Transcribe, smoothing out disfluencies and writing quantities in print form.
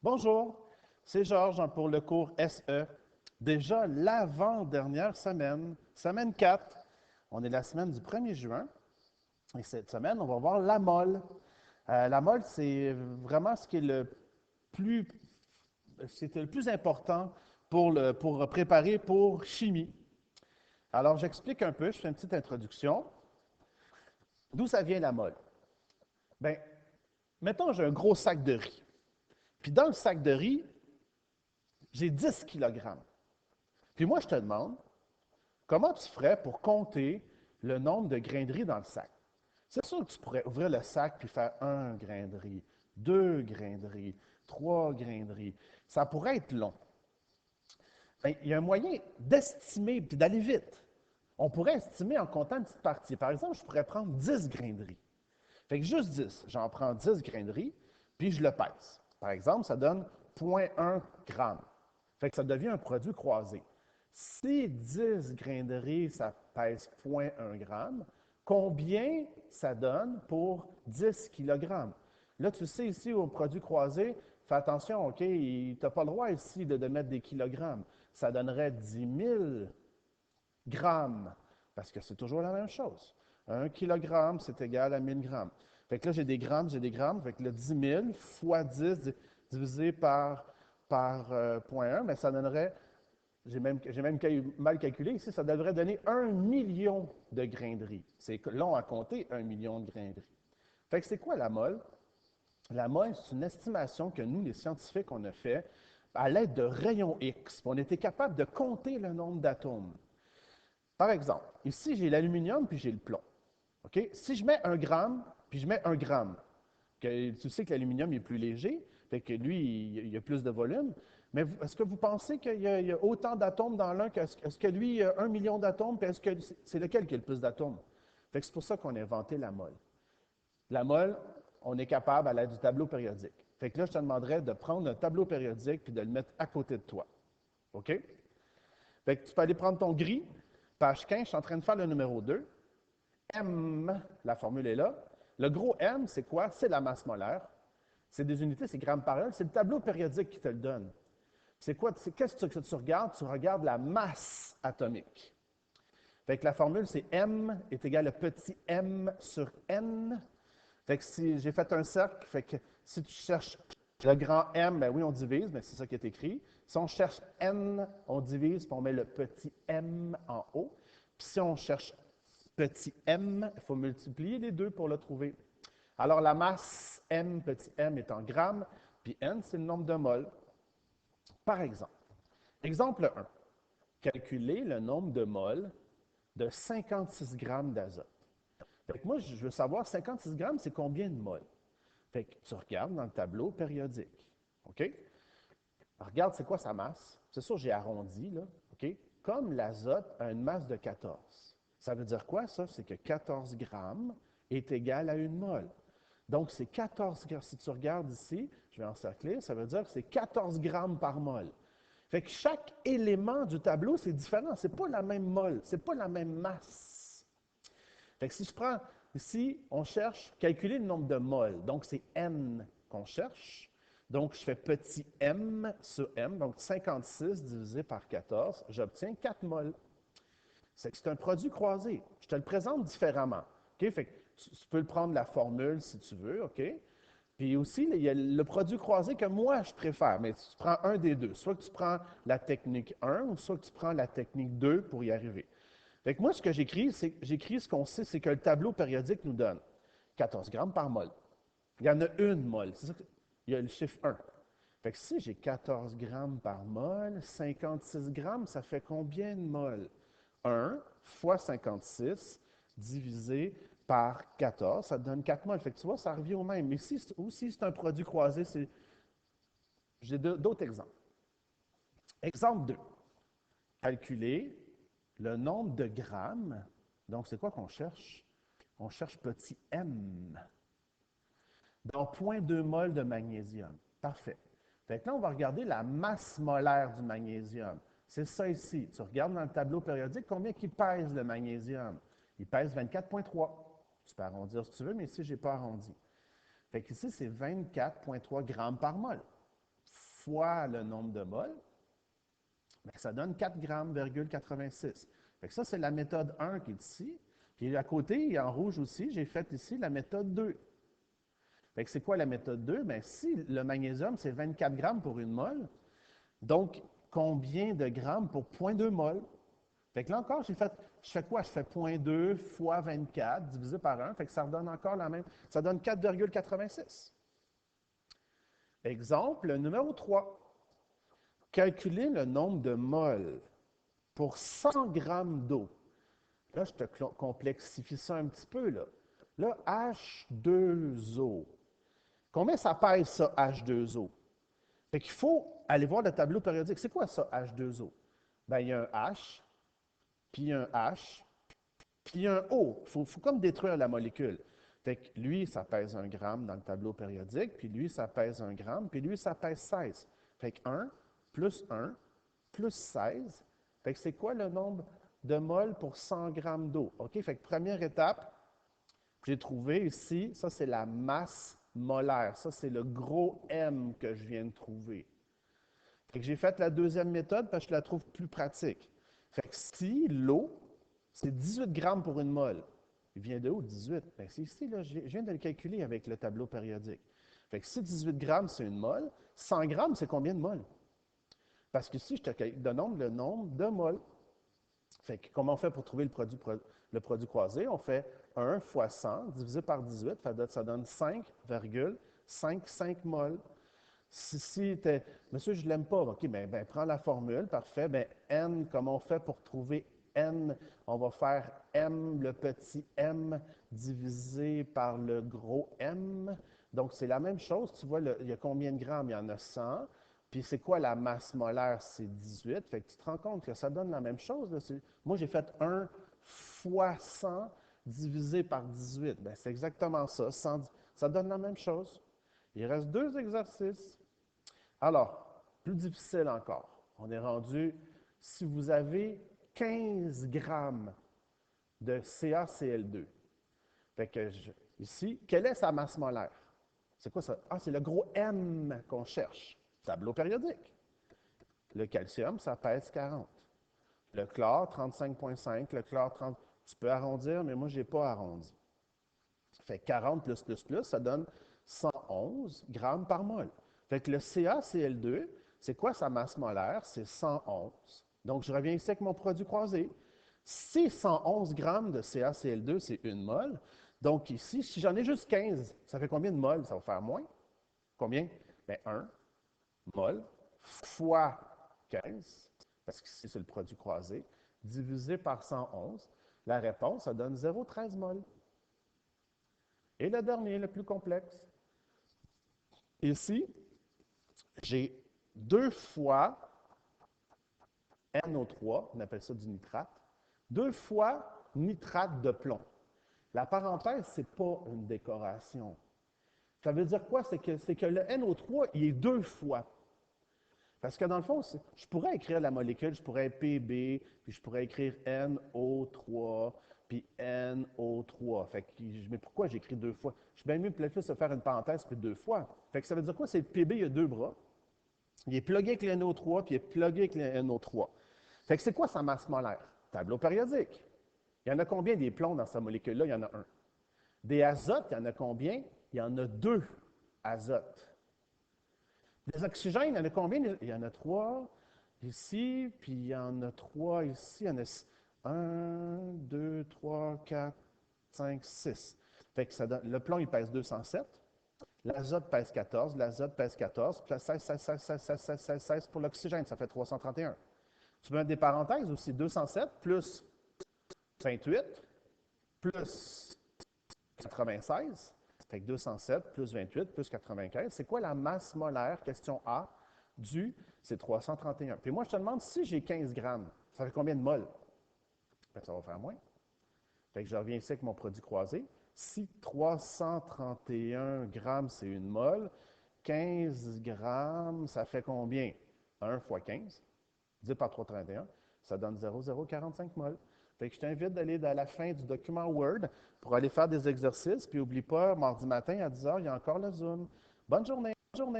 Bonjour, c'est Georges pour le cours SE. Déjà l'avant-dernière semaine, semaine 4. On est la semaine du 1er juin et cette semaine, on va voir la mole. La mole, c'est vraiment ce qui est plus, c'était le plus important pour préparer pour chimie. Alors, j'explique un peu, je fais une petite introduction. D'où ça vient la mole? Bien, mettons, j'ai un gros sac de riz. Puis dans le sac de riz, j'ai 10 kilogrammes. Puis moi, je te demande, comment tu ferais pour compter le nombre de grains de riz dans le sac? C'est sûr que tu pourrais ouvrir le sac puis faire un grain de riz, deux grains de riz, trois grains de riz. Ça pourrait être long. Bien, il y a un moyen d'estimer puis d'aller vite. On pourrait estimer en comptant une petite partie. Par exemple, je pourrais prendre 10 grains de riz. Fait que juste 10, j'en prends 10 grains de riz, puis je le pèse. Par exemple, ça donne 0,1 g. Fait que ça devient un produit croisé. Si 10 grains de riz, ça pèse 0,1 g, combien ça donne pour 10 kg? Là, tu sais, ici, au produit croisé, fais attention, OK, tu n'as pas le droit ici de mettre des kilogrammes. Ça donnerait 10 000 grammes, parce que c'est toujours la même chose. 1 kg, c'est égal à 1000 grammes. Fait que là, j'ai des grammes, fait que le 10 000 fois 10 divisé par 0,1, mais ça donnerait, j'ai même mal calculé ici, ça devrait donner 1 million de grains de riz. C'est long à compter, 1 million de grains de riz. Fait que c'est quoi la mole? La mole, c'est une estimation que nous, les scientifiques, on a fait à l'aide de rayons X. On était capable de compter le nombre d'atomes. Par exemple, ici, j'ai l'aluminium puis j'ai le plomb. OK? Si je mets 1 gramme, puis je mets 1 gramme, tu sais que l'aluminium est plus léger, fait que lui, il a plus de volume, mais est-ce que vous pensez qu'il y a autant d'atomes dans l'un est-ce que lui, il a 1 million d'atomes, puis est-ce que c'est lequel qui a le plus d'atomes? Fait que c'est pour ça qu'on a inventé la mole. La mole, on est capable à l'aide du tableau périodique. Fait que là, je te demanderais de prendre un tableau périodique puis de le mettre à côté de toi. OK? Fait que tu peux aller prendre ton gris, page 15, je suis en train de faire le numéro 2. M, la formule est là. Le gros M, c'est quoi? C'est la masse molaire. C'est des unités, c'est grammes par heure. C'est le tableau périodique qui te le donne. C'est quoi? Qu'est-ce que tu regardes? Tu regardes la masse atomique. Fait que la formule, c'est M est égal à petit m sur n. Fait que si j'ai fait un cercle, fait que si tu cherches le grand M, ben oui, on divise, mais c'est ça qui est écrit. Si on cherche N, on divise, puis on met le petit m en haut. Puis si on cherche petit m, il faut multiplier les deux pour le trouver. Alors la masse m, petit m est en grammes, puis n, c'est le nombre de moles. Par exemple, exemple 1, calculer le nombre de moles de 56 grammes d'azote. Fait que moi, je veux savoir 56 grammes, c'est combien de moles? Fait que tu regardes dans le tableau périodique. OK? Regarde, c'est quoi sa masse? C'est sûr, j'ai arrondi, là. OK? Comme l'azote a une masse de 14. Ça veut dire quoi, ça? C'est que 14 grammes est égal à une mole. Donc, c'est 14 grammes. Si tu regardes ici, je vais encercler, ça veut dire que c'est 14 grammes par mole. Fait que chaque élément du tableau, c'est différent. C'est pas la même mole, c'est pas la même masse. Fait que si je prends ici, on cherche calculer le nombre de moles. Donc, c'est N qu'on cherche. Donc, je fais petit m sur m, donc 56 divisé par 14, j'obtiens 4 moles. C'est un produit croisé. Je te le présente différemment. OK? Fait que tu peux le prendre la formule si tu veux, OK? Puis aussi, il y a le produit croisé que moi, je préfère, mais tu prends un des deux. Soit que tu prends la technique 1 ou soit que tu prends la technique 2 pour y arriver. Fait que moi, ce que j'écris, c'est j'écris ce qu'on sait, c'est que le tableau périodique nous donne 14 grammes par mol. Il y en a une mol. C'est ça il y a le chiffre 1. Fait que si j'ai 14 grammes par mol, 56 grammes, ça fait combien de mol? 1 fois 56 divisé par 14, ça donne 4 moles. Fait que tu vois, ça revient au même. Mais si aussi c'est un produit croisé, j'ai d'autres exemples. Exemple 2. Calculer le nombre de grammes. Donc, c'est quoi qu'on cherche? On cherche petit m. Donc, 0,2 mol de magnésium. Parfait. Fait que là, on va regarder la masse molaire du magnésium. C'est ça ici. Tu regardes dans le tableau périodique combien il pèse le magnésium. Il pèse 24,3. Tu peux arrondir si tu veux, mais ici, je n'ai pas arrondi. Fait qu'ici, c'est 24,3 grammes par mol. fois le nombre de moles, bien, ça donne 4 grammes, 86. Fait que ça, c'est la méthode 1 qui est ici. Puis à côté, en rouge aussi, j'ai fait ici la méthode 2. Fait que c'est quoi la méthode 2? Bien, si le magnésium, c'est 24 grammes pour une mole, donc combien de grammes pour 0,2 mol? Fait que là encore, je fais quoi? Je fais 0,2 fois 24 divisé par 1. Fait que ça redonne encore la même. Ça donne 4,86. Exemple numéro 3. Calculer le nombre de moles pour 100 grammes d'eau. Là, je te complexifie ça un petit peu. Là, H2O. Combien ça pèse, ça, H2O? Fait qu'il faut aller voir le tableau périodique. C'est quoi ça, H2O? Bien, il y a un H, puis un H, puis un O. Il faut comme détruire la molécule. Fait que lui, ça pèse 1 gramme dans le tableau périodique, puis lui, ça pèse 1 gramme, puis lui, ça pèse 16. Fait que 1 plus 16. Fait que c'est quoi le nombre de moles pour 100 grammes d'eau? OK? Fait que première étape, j'ai trouvé ici, ça c'est la masse molaire. Ça, c'est le gros M que je viens de trouver. Fait que j'ai fait la deuxième méthode parce que je la trouve plus pratique. Fait que si l'eau, c'est 18 grammes pour une mole, il vient de où 18? Bien, c'est ici, là, je viens de le calculer avec le tableau périodique. Fait que si 18 grammes, c'est une mole, 100 grammes, c'est combien de moles? Parce que si je te donne le nombre de moles. Fait que comment on fait pour trouver le produit croisé? On fait 1 fois 100 divisé par 18, ça donne 5,55 moles. Si tu es, monsieur, je ne l'aime pas, OK, bien, prends la formule, parfait. Bien, N, comment on fait pour trouver N? On va faire M, le petit M, divisé par le gros M. Donc, c'est la même chose. Tu vois, il y a combien de grammes? Il y en a 100. Puis, c'est quoi la masse molaire? C'est 18. Fait que tu te rends compte que ça donne la même chose. Là. Moi, j'ai fait 1 fois 100 divisé par 18. Bien, c'est exactement ça. Ça donne la même chose. Il reste 2 exercices. Alors, plus difficile encore. On est rendu, si vous avez 15 grammes de CaCl2, fait que ici, quelle est sa masse molaire? C'est quoi ça? Ah, c'est le gros M qu'on cherche. Tableau périodique. Le calcium, ça pèse 40. Le chlore, 35,5. Le chlore, 30. Tu peux arrondir, mais moi, je n'ai pas arrondi. Fait 40 plus, ça donne 111 grammes par mol. Fait que le CaCl2, c'est quoi sa masse molaire? C'est 111. Donc, je reviens ici avec mon produit croisé. Si 111 grammes de CaCl2, c'est une mol. Donc, ici, si j'en ai juste 15, ça fait combien de moles? Ça va faire moins. Combien? Bien, 1 mol fois 15, parce que ici, c'est le produit croisé, divisé par 111. La réponse, ça donne 0,13 mol. Et le dernier, le plus complexe. Ici, j'ai 2 fois NO3, on appelle ça du nitrate, 2 fois nitrate de plomb. La parenthèse, ce n'est pas une décoration. Ça veut dire quoi? C'est que le NO3, il est 2 fois. Parce que dans le fond, je pourrais écrire la molécule, je pourrais PB, puis je pourrais écrire NO3, puis NO3. Fait que, mais pourquoi j'écris 2 fois? Je suis bien mieux peut-être plus de faire une parenthèse puis 2 fois. Fait que ça veut dire quoi? C'est le PB, il y a 2 bras. Il est plugué avec le NO3, puis il est plugué avec le NO3. Fait que c'est quoi sa masse molaire? Tableau périodique. Il y en a combien des plombs dans sa molécule-là? Il y en a un. Des azotes, il y en a combien? Il y en a 2 azotes. Des oxygènes, il y en a combien? Il y en a 3 ici, puis il y en a 3 ici. Il y en a 1, 2, 3, 4, 5, 6. Fait que le plomb, il pèse 207. L'azote pèse 14. L'azote pèse 14. Puis 16 pour l'oxygène, ça fait 331. Tu mets des parenthèses aussi. 207 plus 28 plus 96. Fait que 207 plus 28 plus 95. C'est quoi la masse molaire, question A, c'est 331. Puis moi, je te demande, si j'ai 15 grammes, ça fait combien de moles? Ben, ça va faire moins. Fait que je reviens ici avec mon produit croisé. Si 331 grammes, c'est une mole, 15 grammes, ça fait combien? 1 fois 15, divisé par 331, ça donne 0,045 moles. Fait que je t'invite d'aller à la fin du document Word pour aller faire des exercices. Puis n'oublie pas, mardi matin à 10h, il y a encore le Zoom. Bonne journée! Bonne journée!